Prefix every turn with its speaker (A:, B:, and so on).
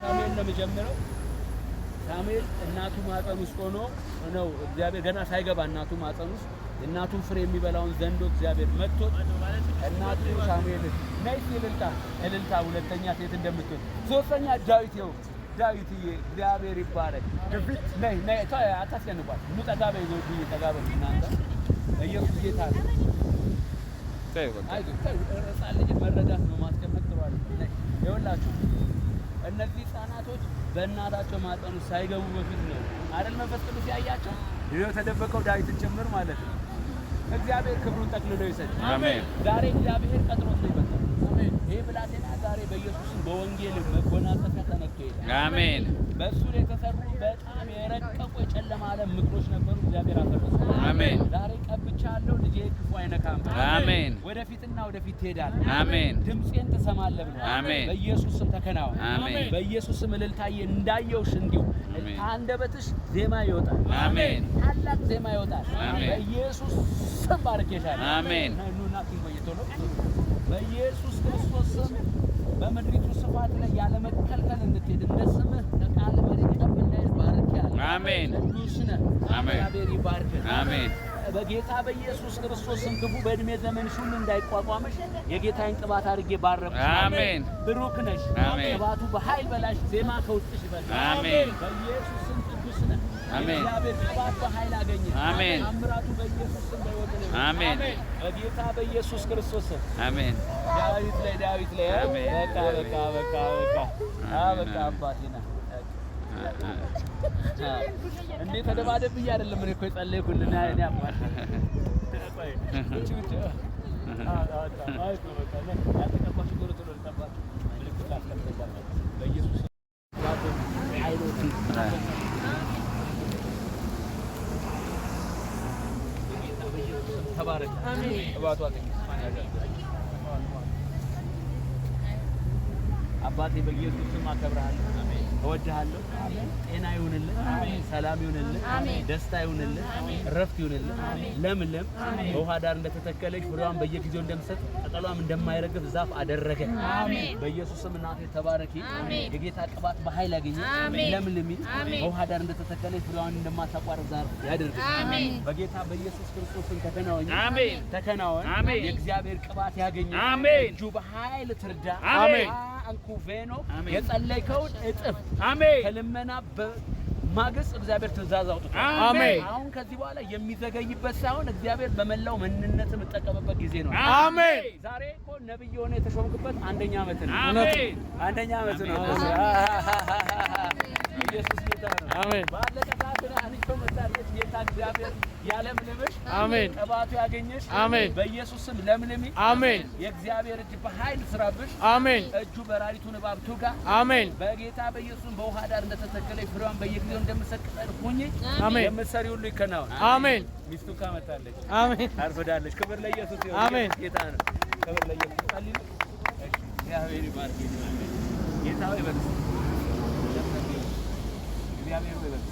A: ሳሙኤል ነው የሚጀምረው። ሳሙኤል እናቱ ማህፀን ውስጥ ሆኖ ነው እግዚአብሔር ገና ሳይገባ እናቱ ማህፀን ውስጥ እናቱን ፍሬ የሚበላውን ዘንዶ እግዚአብሔር መጥቶት እናቱ ሳሙኤል ነይ እልልታ ሁለተኛ ሴት እንደምትሆን ሶስተኛ ዳዊት ይኸው ዳዊትዬ እግዚአብሔር ይባረክ ነይ አታስጨንቋት ሙጠጋበ ይዞት ይጠጋበ እናንተ ኢየሱስ ጌታ ነው። ሕፃን ልጅ መረዳት ነው ማስቀመጥ ጥሯል። ይኸውላችሁ እነዚህ ህፃናቶች በእናታቸው ማህፀን ውስጥ ሳይገቡ በፊት ነው አይደል መንፈስ ቅዱስ ያያቸው የተደበቀው ዳዊትን ጭምር ማለት ነው። እግዚአብሔር ክብሩን ጠቅልሎ ይሰጥ። አሜን። ዛሬ እግዚአብሔር ቀጥሮት ነው ይመጣል። አሜን። ይሄ ብላቴና ዛሬ በኢየሱስም በወንጌል መጎናጸፊያ ተነክቶ ይላል። አሜን። በእሱ ላይ የተሰሩ በጣም የረቀቁ የጨለማ ዓለም ምክሮች ነበሩ፣ እግዚአብሔር አፈረሰ። አሜን። ዛሬ ቀብቻለሁ፣ ልጄ ክፉ አይነካም። አሜን። ወደፊትና ወደፊት ትሄዳለህ። አሜን። ድምጼን ትሰማለህ ብሎ አሜን። በኢየሱስም ተከናወነ። አሜን። በኢየሱስም እልልታዬ እንዳየውሽ እንዲሁ አንደበትሽ ዜማ ይወጣል። አሜን። ታላቅ ዜማ ይወጣል። አሜን። በኢየሱስ ስም ባርኬሻለሁ። አሜን። ኑና ትንቆይቶሎ በኢየሱስ ክርስቶስ ስም በመድሪቱ ስፋት ላይ ያለ መከልከል እንድትሄድ እንደ ስምህ ተቃለ መሬት ተቀበል ባርኬያለሁ። አሜን። ቅዱስ ነህ። አሜን። እግዚአብሔር ይባርክ። አሜን። በጌታ በኢየሱስ ክርስቶስ ስም ክፉ በእድሜ ዘመንሽ ሁሉ እንዳይቋቋምሽ የጌታዬን ቅባት አድርጌ ባረኩሽ። አሜን። ብሩክ ነሽ። ቅባቱ በኃይል በላሽ፣ ዜማ ከውስጥሽ ይበል። አሜን። በኢየሱስ ስም ቅዱስ ነህ። አሜን። እግዚአብሔር ቅባት በኃይል አገኘ። አሜን። አምራቱ በኢየሱስ ስም በወደለ። አሜን። በጌታ በኢየሱስ ክርስቶስ ስም አሜን። ዳዊት ላይ በቃ አባቴና እንዴ ተደባደብ ብዬ አይደለም እኔ እኮ የጸለይኩልን እኔ አባቴ ተባረክ። አሜን። አባቴ በኢየሱስ ስም አከብርሃለሁ። አሜን። እወድሃለሁ። አሜን። ጤና ይሁንልህ። አሜን። ሰላም ይሁንልህ። አሜን። ደስታ ይሁንልህ። አሜን። እረፍት ይሁንልህ። አሜን። ለምለም በውሃ ዳር እንደተተከለች ፍሬዋን በየጊዜው እንደምትሰጥ ቅጠሏም እንደማይረግፍ ዛፍ አደረገ። አሜን። በኢየሱስ ስም እናቴ ተባረኪ። አሜን። የጌታ ቅባት በኃይል ያገኘ። አሜን። ለምልሚ በውሃ ዳር እንደተተከለች ፍሬዋን እንደማታቋርጥ ዛፍ ያድርግ። አሜን። በጌታ በኢየሱስ ክርስቶስ ስም ተከናወን። አሜን። ተከናወን። አሜን። የእግዚአብሔር ቅባት ያገኘ። አሜን። እጁ በኃይል ትርዳ። አሜን። አንኩቬኖ የጸለይከውን እጥፍ አሜን። ከልመና በማግስት እግዚአብሔር ትእዛዝ አውጥቷል። አሜን። አሁን ከዚህ በኋላ የሚዘገይበት ሳይሆን እግዚአብሔር በመላው ማንነት የምጠቀምበት ጊዜ ነው። አሜን። ዛሬ እኮ ነብይ ሆነ የተሾምክበት አንደኛ ዓመት ነው። አሜን። አንደኛ ዓመት ነው። ኢየሱስ ጌታ ነው። አሜን። ባለቀ ሰዓት አንቺ መጣለች ጌታ እግዚአብሔር ያለምልምሽ አሜን። ቅባቱ ያገኘሽ አሜን። በኢየሱስ ስም ለምልሚ አሜን። የእግዚአብሔር እጅ በኃይል ስራብሽ አሜን። እጁ በራሪቱ እባብ ትውጋ አሜን። በጌታ በኢየሱስ በውሃ ዳር እንደተተከለች ፍሬዋን በየጊዜው እንደምትሰቅል ሁኚ አሜን። የምትሰሪ ሁሉ ይከናወን አሜን። ሚስቱ ካመጣለች አሜን። አርፈዳለች። ክብር ለኢየሱስ ይሁን። አሜን። ጌታ ነው። ክብር ለኢየሱስ ጸልይ። እሺ እግዚአብሔር ይባርክ። ጌታ ሆይ በል እግዚአብሔር ሆይ በል